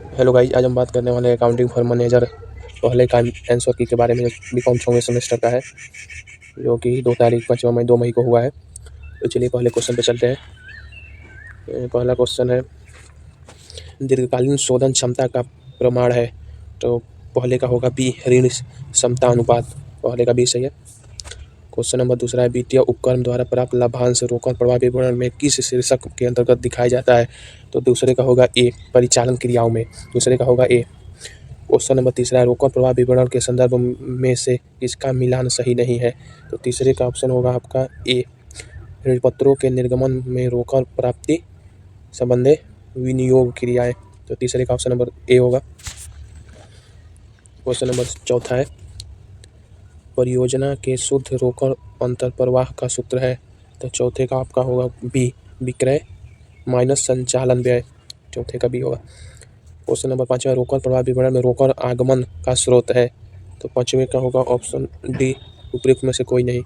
Hello guys, आज हम बात करने वाले हैं अकाउंटिंग फॉर मैनेजर पहले का आंसर की के बारे में, जो बीकॉम 6वें सेमेस्टर का है, जो कि 2 मई को हुआ है। तो चलिए पहले क्वेश्चन पे चलते हैं। पहला क्वेश्चन है, दीर्घकालीन शोधन क्षमता का प्रमाण है। तो पहले का होगा बी, ऋण क्षमता अनुपात। पहले का बी सही है। क्वेश्चन नंबर दूसरा है, वित्तीय उपक्रम द्वारा प्राप्त लाभांश रोकड़ प्रवाह विवरण में किस शीर्षक के अंतर्गत दिखाया जाता है। तो दूसरे का होगा ए, परिचालन क्रियाओं में। दूसरे का होगा ए। क्वेश्चन नंबर तीसरा है, रोकड़ प्रवाह विवरण के संदर्भ में से इसका मिलान सही नहीं है। तो तीसरे का ऑप्शन होगा आपका ए, ऋणपत्रों के निर्गमन में रोकड़ प्राप्ति संबंधी विनियोग क्रियाएं। तो तीसरे का ऑप्शन नंबर ए होगा। क्वेश्चन नंबर चौथा है, परियोजना के शुद्ध रोकड़ अंतर्प्रवाह का सूत्र है। तो चौथे का आपका होगा बी, विक्रय माइनस संचालन व्यय। चौथे का बी होगा। क्वेश्चन नंबर पाँचवा, रोकड़ प्रवाह विवरण में रोकड़ आगमन का स्रोत है। तो पाँचवें का होगा ऑप्शन डी, उपयुक्त में से कोई नहीं।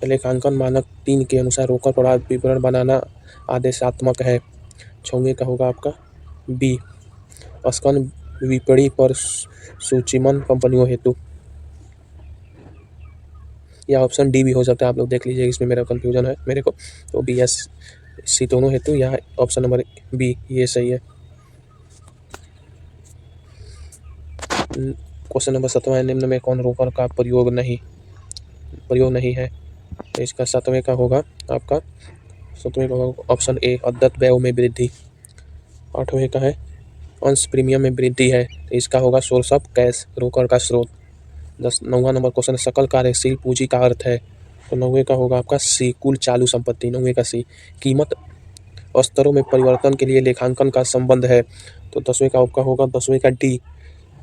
लेखांकन मानक 3 के अनुसार रोकड़ प्रवाह विवरण बनाना आदेशात्मक है। छठवें का होगा आपका बी, अस्कन विपणि पर सूचीबद्ध कंपनियों हेतु। या ऑप्शन डी भी हो सकता है, आप लोग देख लीजिए, इसमें मेरा कंफ्यूजन है मेरे को। तो बी एस सी दोनों हेतु, या ऑप्शन नंबर बी ये सही है। क्वेश्चन नंबर 7वां, निम्न में कौन रोकड़ का प्रयोग नहीं है। तो इसका 7वें का होगा आपका ऑप्शन ए, अदत्त व्ययों में वृद्धि। 8वें का है, अंश प्रीमियम में वृद्धि है। तो इसका होगा सोर्स ऑफ कैश, रोकड़ का स्रोत। 9वां नंबर क्वेश्चन, सकल कार्यशील पूंजी का अर्थ है। तो 9वें का होगा आपका सी, कुल चालू संपत्ति। 9वें का सी। कीमत स्तरों में परिवर्तन के लिए लेखांकन का संबंध है। तो 10वें का आपका होगा 10वें का डी,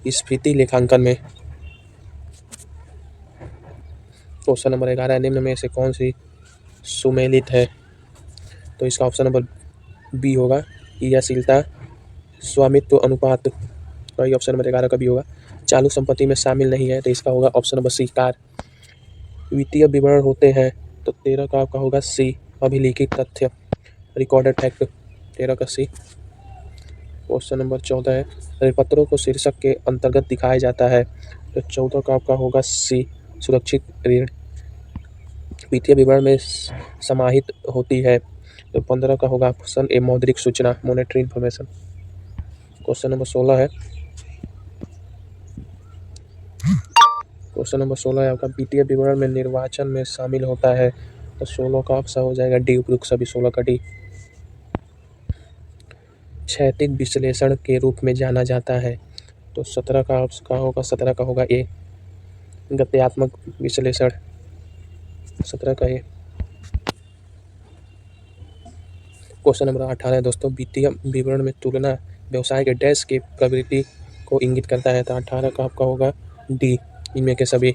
स्फीति लेखांकन में। क्वेश्चन नंबर 11, निम्न में से कौन सी सुमेलित है। तो इसका ऑप्शन नंबर बी होगा, क्रियाशीलता स्वामित्व अनुपात। तो ये ऑप्शन नंबर 11 का बी होगा। चालू संपत्ति में शामिल नहीं है। तो इसका होगा ऑप्शन नंबर सी, कार। वित्तीय विवरण होते हैं। तो 13 का आपका होगा सी, अभिलिखित तथ्य, रिकॉर्डेड फैक्ट। 13 का सी। क्वेश्चन नंबर 14 है, ऋणपत्रों को शीर्षक के अंतर्गत दिखाया जाता है। तो 14 का आपका होगा सी, सुरक्षित ऋण वित्तीय विवरण में समाहित होती है। तो 15 का होगा ऑप्शन ए, मौद्रिक सूचना, मॉनेटरी इंफॉर्मेशन। क्वेश्चन नंबर 16 है, क्वेश्चन नंबर 16 है आपका, वित्तीय विवरण में निर्वाचन में शामिल होता है। तो 16 का ऑप्शन हो जाएगा डी, उपयुक्त सभी। 16 का डी। क्षैतिज विश्लेषण के रूप में जाना जाता है। तो 17 का होगा 17 का होगा ए, गत्यात्मक विश्लेषण। 17 का ए। क्वेश्चन नंबर 18 है दोस्तों, वित्तीय विवरण में तुलना व्यवसाय के डैश की प्रवृत्ति को इंगित करता है। तो 18 का आपका होगा डी, इनमें के सभी,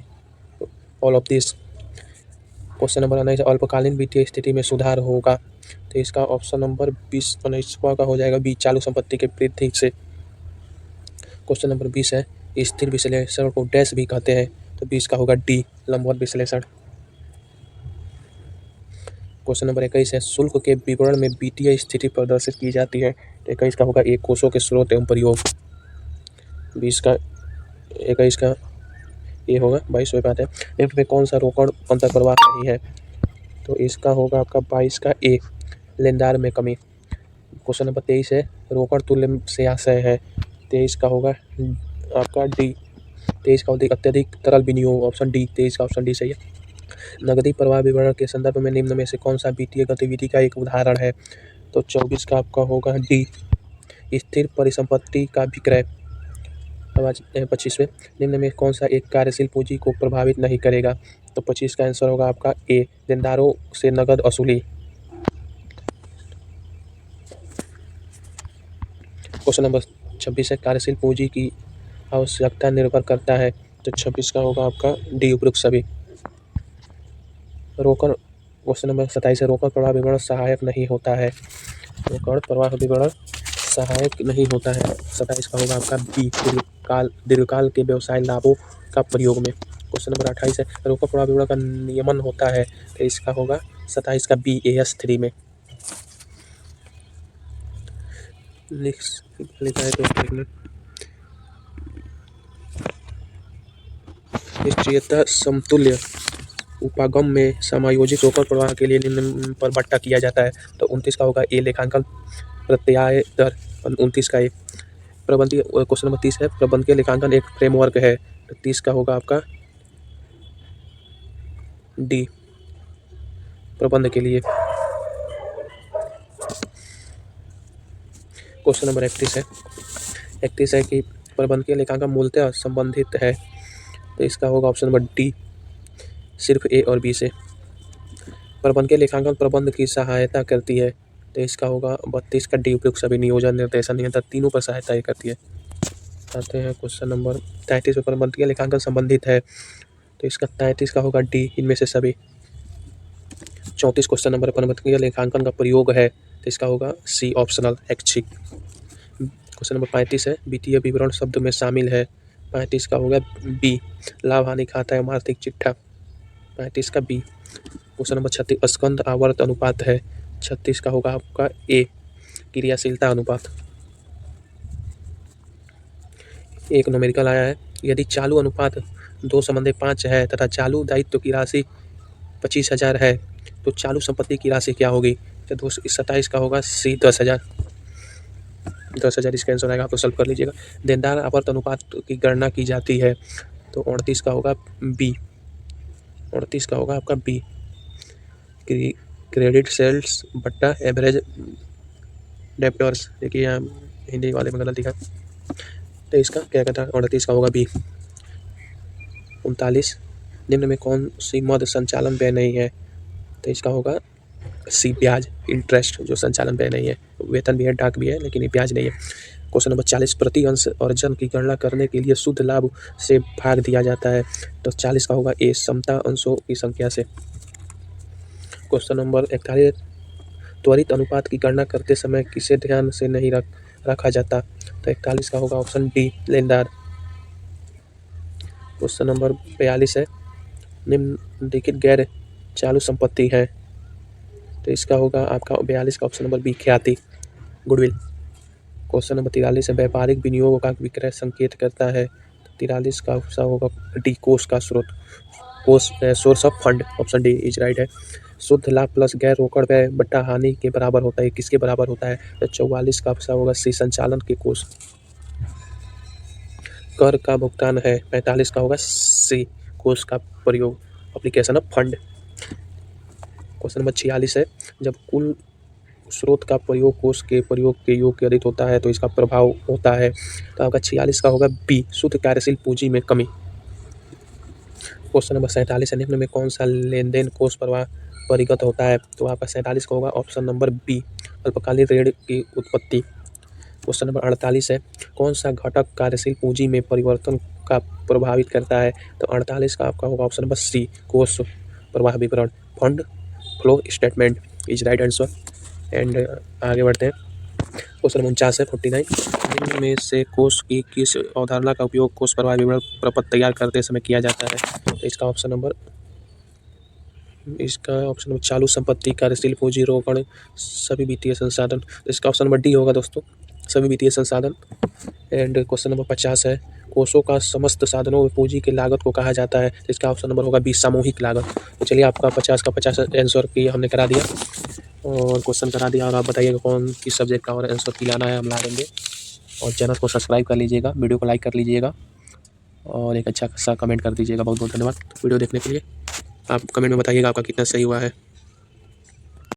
all of this. Question number 19, अल्पकालीन वित्तीय स्थिति में सुधार होगा। तो इसका ऑप्शन नंबर 19वां का हो जाएगा बी, चालू संपत्ति के वृद्धि से। क्वेश्चन नंबर 20 है, स्थिर विश्लेषण को डैश भी कहते हैं। तो 20 का होगा डी, लंबवत विश्लेषण। क्वेश्चन नंबर 21 है, शुल्क के विवरण में वित्तीय स्थिति प्रदर्शित की जाती है। तो 21 का होगा एक, कोषों के स्रोत एवं प्रयोग। 21 का ये होगा। 22वें बात है, निम्न में कौन सा रोकड़ अंतर्प्रवाह नहीं है। तो इसका होगा आपका 22 का ए, लेनदार में कमी। क्वेश्चन नंबर 23 है, रोकड़ तुल्य से आशय है। 23 का होगा आपका डी, 23 का अत्यधिक तरल विनियोग, ऑप्शन डी। 23 का ऑप्शन डी सही है। नकदी प्रवाह विवरण के संदर्भ में निम्न में से कौन सा वित्तीय गतिविधि का एक उदाहरण है। तो 24 का आपका होगा डी, स्थिर परिसंपत्ति का विक्रय। 25वें, निम्न में कौन सा एक कार्यशील पूंजी को प्रभावित नहीं करेगा। तो 25 का आंसर होगा आपका ए, देनदारों से नकद वसूली। क्वेश्चन नंबर 26 है, कार्यशील पूंजी की आवश्यकता निर्भर करता है। तो 26 का होगा आपका डी, उपयुक्त सभी। रोकड़ क्वेश्चन नंबर 27 है, रोकड़ प्रवाह विवरण सहायक नहीं होता है। रोकड़ प्रवाह विवरण सहायक नहीं होता है। 27 का होगा आपका बी, दीर्घकाल के व्यवसाय लाभों का प्रयोग में। क्वेश्चन नंबर 28 है, रोकड़ प्रवाह विवरण का नियमन होता है। तो इसका होगा 27 का बी, AS3 में। लिखा है दोस्तों, एक मिनट। निश्चयता समतुल्य उपागम में समायोजित होकर प्रवाह के लिए निम्न पर बट्टा किया जाता है। तो 29 का होगा ए लेखांकन प्रत्याय दर। 29 का ए प्रबंधीय। क्वेश्चन नंबर 30 है प्रबंधकीय लेखांकन एक फ्रेमवर्क है। तो 30 का होगा आपका डी प्रबंध के लिए। क्वेश्चन नंबर 31 है। 31 है कि प्रबंधकीय लेखांकन मूलतः संबंधित है। तो इसका होगा ऑप्शन नंबर डी सिर्फ ए और बी से। प्रबंधकीय लेखांकन प्रबंध की सहायता करती है। तो इसका होगा 32 का डी उपयुक्त सभी नियोजन निर्देशन नियंत्रण तीनों पर सहायता ही करती है। आते हैं क्वेश्चन नंबर 33 में प्रबंधकीय लेखांकन संबंधित है। तो इसका 33 का होगा डी इनमें से सभी। 34 क्वेश्चन नंबर प्रबंधकीय लेखांकन का प्रयोग है। तो इसका होगा सी ऑप्शनल ऐच्छिक। क्वेश्चन नंबर 35 है वित्तीय विवरण शब्द में शामिल है। 35 का होगा बी लाभ हानि खाता है आर्थिक चिट्ठा। 35 का बी। क्वेश्चन नंबर 36 स्कंद आवर्त अनुपात है। 36 का होगा आपका ए क्रियाशीलता अनुपात। एक न्यूमेरिकल आया है यदि चालू अनुपात 2:5 है तथा चालू दायित्व की राशि 25,000 है तो चालू संपत्ति की राशि क्या होगी। तो 27 का होगा सी 10,000। 10,000 इसका आंसर आएगा, आप तो सॉल्व कर लीजिएगा। देनदार आवर्त अनुपात की गणना की जाती है। तो 38 का होगा बी। 38 का होगा आपका बी क्रेडिट सेल्स बट्टा एवरेज डेप्टर्स। देखिए यहाँ हिंदी वाले में गलत लिखा। तो इसका क्या कहता है 38 का होगा बी। 39 निम्न में कौन सी मद संचालन व्यय नहीं है। तो इसका होगा सी ब्याज इंटरेस्ट जो संचालन व्यय नहीं है। वेतन भी है डाक भी है लेकिन ये ब्याज नहीं है। क्वेश्चन नंबर 40 प्रति अंश अर्जन की गणना करने के लिए शुद्ध लाभ से भाग दिया जाता है। तो 40 का होगा ए समता अंशों की संख्या से। क्वेश्चन नंबर 41 त्वरित अनुपात की गणना करते समय किसे ध्यान से नहीं रखा जाता। तो 41 का होगा ऑप्शन डी लेनदार। क्वेश्चन नंबर 42 है निम्नलिखित गैर चालू संपत्ति है। तो इसका होगा आपका 42 का ऑप्शन नंबर बी ख्याति गुडविल। क्वेश्चन नंबर 43 है व्यापारिक विनियोग का विक्रय संकेत करता है। 43 का ऑप्शन होगा डी कोष का स्रोत source of fund. Option D is right है। शुद्ध लाभ प्लस गैर रोकड़ व्यय बट्टा हानि के बराबर होता है, किसके बराबर होता है। तो 44 का ऑप्शन होगा सी संचालन के कोष। कर का भुगतान है। 45 का होगा सी कोष का प्रयोग application of fund. Question number 46 है जब कुल स्रोत का प्रयोग कोष के प्रयोग के योग्य अधिक होता है तो इसका प्रभाव होता है। तो आपका 46 का होगा बी शुद्ध कार्यशील पूंजी में कमी। क्वेश्चन नंबर 47 है निम्न में कौन सा लेन देन कोष प्रवाह परिगत होता है। तो आपका 47 का होगा ऑप्शन नंबर बी अल्पकालीन ऋण की उत्पत्ति। क्वेश्चन नंबर 48 है कौन सा घटक कार्यशील पूंजी में परिवर्तन का प्रभावित करता है। तो 48 का आपका होगा ऑप्शन नंबर सी कोष प्रवाह विवरण fund flow statement is right answer. And आगे बढ़ते हैं। क्वेश्चन 49 है 49 निम्न में से कोष की किस अवधारणा का उपयोग कोष प्रवाह विवरण प्रपत्र तैयार करते समय किया जाता है। तो इसका ऑप्शन नंबर चालू संपत्ति कार्यशील पूंजी रोकड़ सभी वित्तीय संसाधन। इसका ऑप्शन नंबर डी होगा दोस्तों सभी वित्तीय संसाधन। एंड क्वेश्चन नंबर 50 है कोषों का समस्त साधनों में पूंजी की लागत को कहा जाता है। इसका ऑप्शन नंबर होगा बी सामूहिक लागत। तो चलिए आपका 50 का 50 आंसर की हमने करा दिया और क्वेश्चन करा दिया। और आप बताइएगा कौन किस सब्जेक्ट का और आंसर की लाना है, हम ला देंगे। और चैनल को सब्सक्राइब कर लीजिएगा, वीडियो को लाइक कर लीजिएगा और एक अच्छा सा कमेंट कर दीजिएगा। बहुत बहुत धन्यवाद वीडियो देखने के लिए। आप कमेंट में बताइएगा आपका कितना सही हुआ है।